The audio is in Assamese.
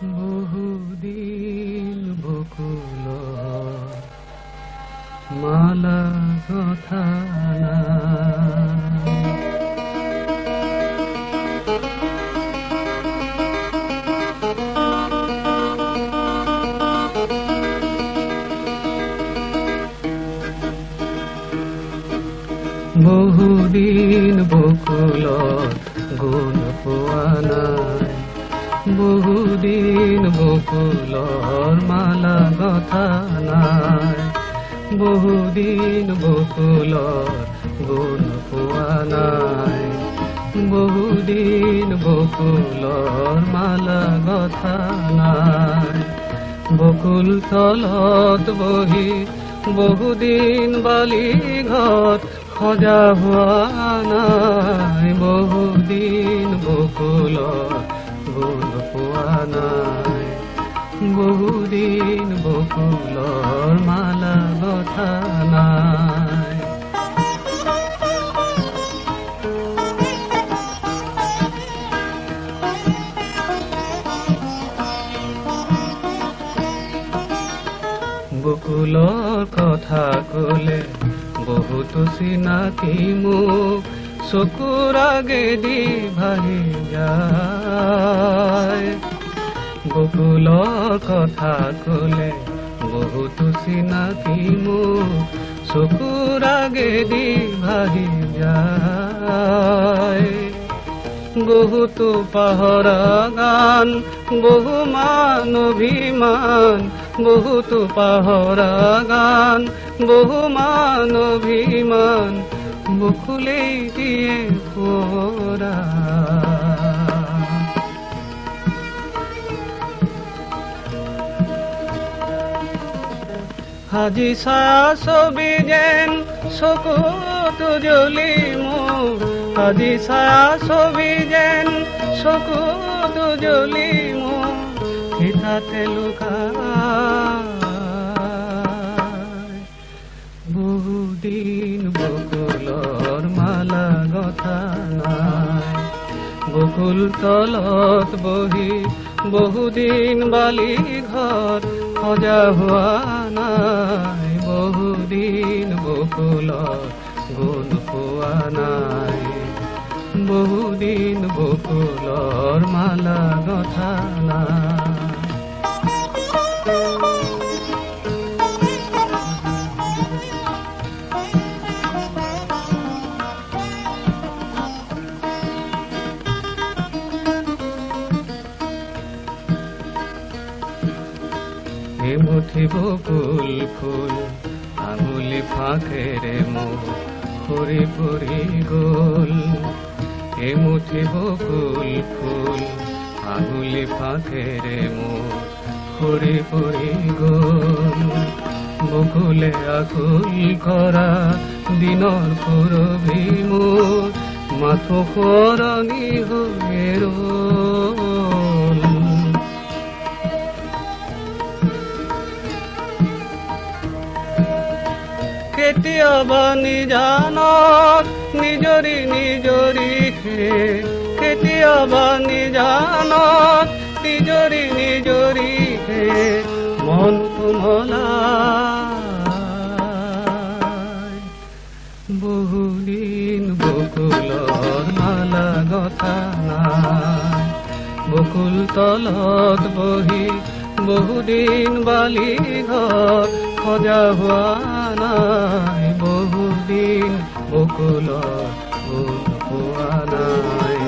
বহুদিন বকুল মালা কথা বহুদিন বকুল গুণ পোৱা নাই বহুদিন বকুলৰ মালা কথা নাই বহুদিন বকুলৰ গুণ পোৱা নাই বহুদিন বকুলৰ মালা কথা নাই বকুল তলত বহি বহুদিন বালি ঘৰ সজা হোৱা নাই বহুদিন বকুলৰ গুণ পোৱা নাই বহুদিন বকুলৰ মালা কথা নাই বকুলৰ কথা কলে বহুতো চিনাকি মোক চকুৰ আগেদি ভাহি যায় বকুলৰ কথা কলে বহুতো চিনাকি মোক চকুৰ আগেদি ভাহি যায় বহুতো পাহৰা গান বহুমান অভিমান বহুতো পাহৰা গান বহুমান অভিমান বকুলেই দিয়ে পৰা আজি ছায়া ছবি যেন চকুতো জ্বলি মোৰ আজি ছায়া ছবি যেন চকুতো জ্বলি মোৰ হিতাতে লুকাই বহুদিন বকুলৰ মালা গথা নাই বকুল তলত বহি বহুদিন বালি ঘৰ সজা হোৱা নাই বহুদিন বকুলৰ গুণ পোৱা নাই বহুদিন বকুলৰ মালা গথা নাই এমুঠি বকুল ফুল আঙুলি ফাঁকেৰে মোৰ সৰি পৰি গ'ল এমুঠি বকুল ফুল আঙুলি ফাঁকেৰে মোৰ সৰি পৰি গ'ল বকুলে আকুল কৰা দিনৰ পুৰবি মোৰ মাথো সৰণি হৈ ৰ'ল কেতিয়াবা নিজানত নিজৰি নিজৰি কেতিয়াবা নিজানত নিজৰি নিজৰি মনটো মলাই বহুদিন বকুলৰ মালা গথা নাই বকুল তলত বহি বহুদিন বালি ঘৰ সজা হোৱা নাই বহুদিন বকুলৰ গুণ পোৱা নাই